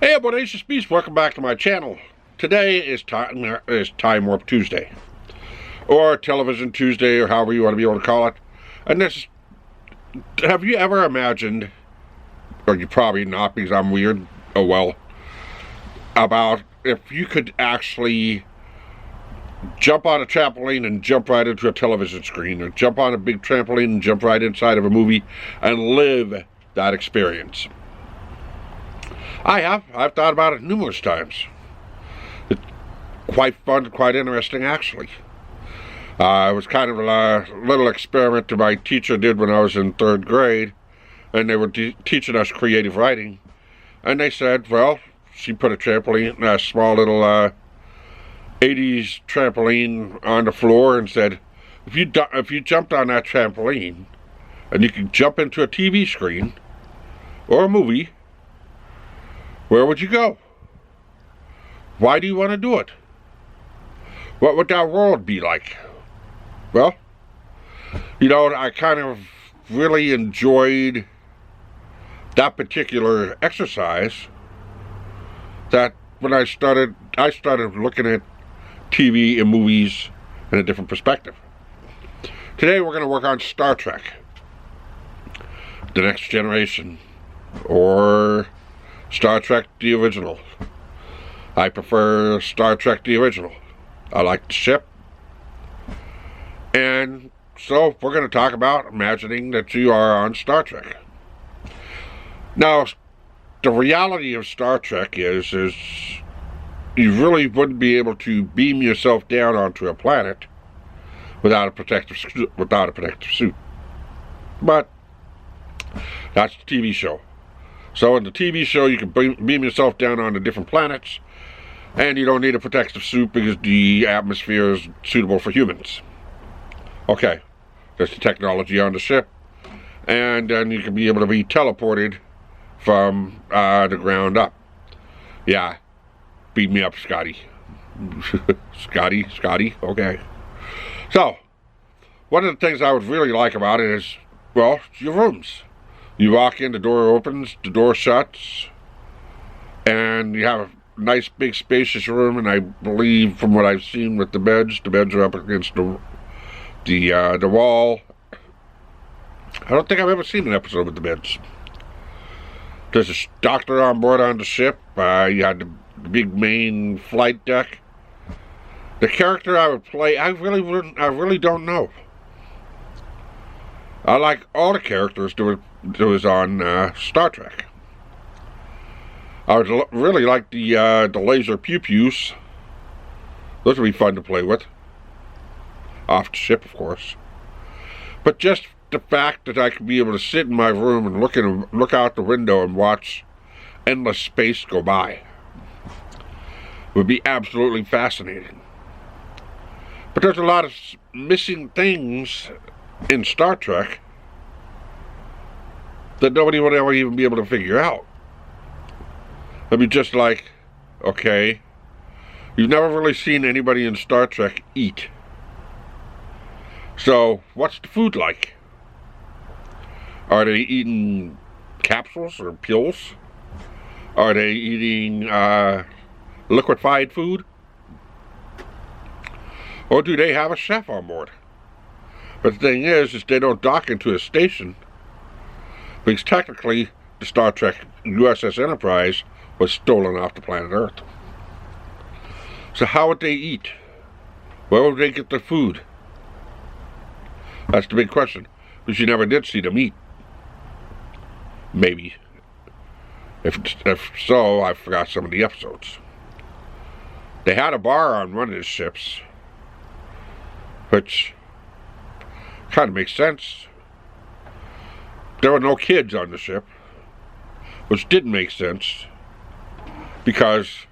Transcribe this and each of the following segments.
Hey, Bodacious Beast, welcome back to my channel. Today is Time Warp Tuesday, or Television Tuesday, or however you want to be able to call it. And this, have you ever imagined, or you probably not because I'm weird, oh well, about if you could actually jump on a trampoline and jump right into a television screen, or jump on a big trampoline and jump right inside of a movie and live that experience? I've thought about it numerous times. It's quite fun, quite interesting, actually. It was kind of a little experiment that my teacher did when I was in 3rd grade, and they were teaching us creative writing. And they said, well, she put a small little 80s trampoline on the floor, and said, if you jumped on that trampoline, and you could jump into a TV screen or a movie, where would you go? Why do you want to do it? What would that world be like? Well, I kind of really enjoyed that particular exercise. That when I started looking at TV and movies in a different perspective. Today we're going to work on Star Trek, The Next Generation, or Star Trek the original. I prefer Star Trek the original. I like the ship. And so we're going to talk about imagining that you are on Star Trek. Now, the reality of Star Trek is you really wouldn't be able to beam yourself down onto a planet without a protective suit. But that's the TV show. So in the TV show, you can beam yourself down onto different planets, and you don't need a protective suit because the atmosphere is suitable for humans. Okay, that's the technology on the ship, and then you can be able to be teleported from the ground up. Yeah, beat me up, Scotty. Scotty, okay. So, one of the things I would really like about it is, well, your rooms. You walk in, the door opens, the door shuts, and you have a nice big spacious room, and I believe from what I've seen with the beds are up against the wall. I don't think I've ever seen an episode with the beds. There's a doctor on board on the ship. You had the big main flight deck. The character I would play, I really don't know. I like all the characters that was on Star Trek. I would really like the laser pew-pews. Those would be fun to play with. Off the ship, of course. But just the fact that I could be able to sit in my room and look out the window and watch endless space go by would be absolutely fascinating. But there's a lot of missing things in Star Trek that nobody would ever even be able to figure out. I mean, just like, okay, you've never really seen anybody in Star Trek eat. So, what's the food like? Are they eating capsules or pills? Are they eating liquefied food? Or do they have a chef on board? But the thing is they don't dock into a station, because technically the Star Trek USS Enterprise was stolen off the planet Earth. So how would they eat? Where would they get their food? That's the big question, because you never did see them eat. Maybe. If so, I forgot some of the episodes. They had a bar on one of the ships, which kind of makes sense. There were no kids on the ship, which didn't make sense, because,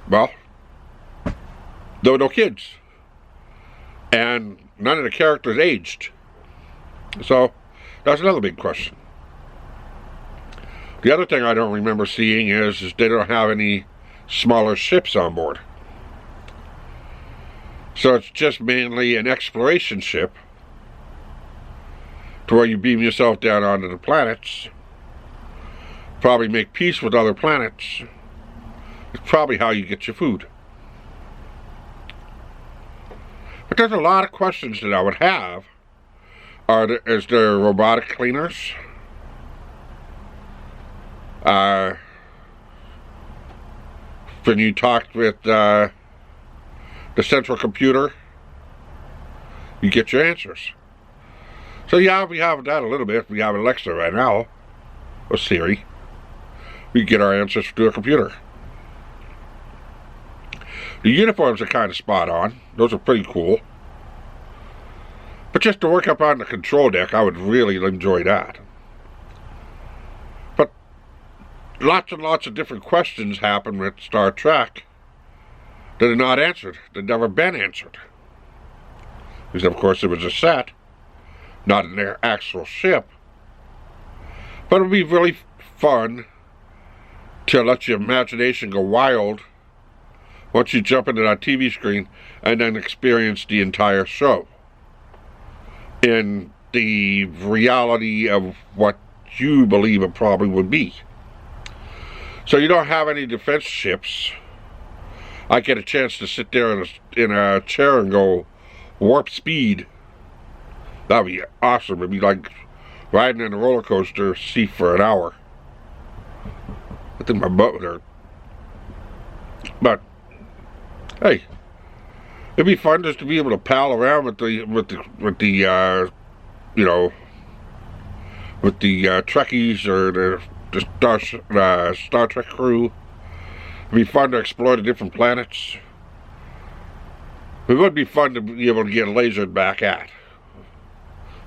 well, there were no kids, and none of the characters aged. So that's another big question. The other thing I don't remember seeing is they don't have any smaller ships on board. So it's just mainly an exploration ship to where you beam yourself down onto the planets probably make peace with other planets. It's probably how you get your food. But there's a lot of questions that I would have. Is there robotic cleaners? When you talked with the central computer, you get your answers. So yeah, we have that a little bit. We have Alexa right now, or Siri. We get our answers through a computer. The uniforms are kind of spot on. Those are pretty cool. But just to work up on the control deck, I would really enjoy that. But lots and lots of different questions happen with Star Trek that are not answered, that never been answered. Because of course it was a set, not an actual ship. But it would be really fun to let your imagination go wild once you jump into that TV screen and then experience the entire show in the reality of what you believe it probably would be. So you don't have any defense ships. I get a chance to sit there in a chair and go warp speed. That'd be awesome. It'd be like riding in a roller coaster seat for an hour. I think my butt would hurt. But hey, it'd be fun just to be able to pal around with the Trekkies or the Star Trek crew. It'd be fun to explore the different planets. It would be fun to be able to get lasered back at.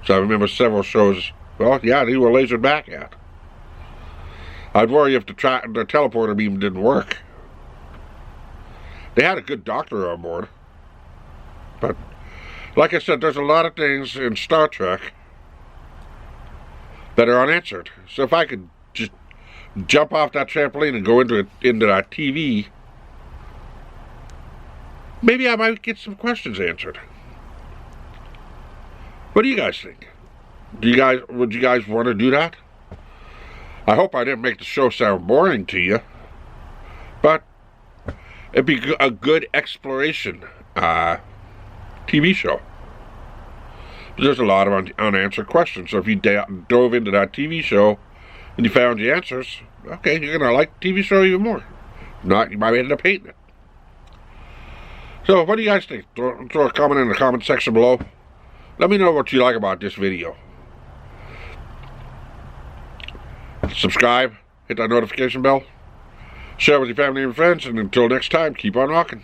So I remember several shows. Well, yeah, they were lasered back at. I'd worry if the teleporter beam didn't work. They had a good doctor on board. But, like I said, there's a lot of things in Star Trek that are unanswered. So if I could just jump off that trampoline and go into that TV, maybe I might get some questions answered. What do you guys think? Would you guys want to do that? I hope I didn't make the show sound boring to you, but it'd be a good exploration TV show. There's a lot of unanswered questions, so if you dove into that TV show and you found the answers, okay, you're going to like the TV show even more. If not, you might end up hating it. So, what do you guys think? Throw a comment in the comment section below. Let me know what you like about this video. Subscribe, hit that notification bell, share with your family and friends, and until next time, keep on rocking.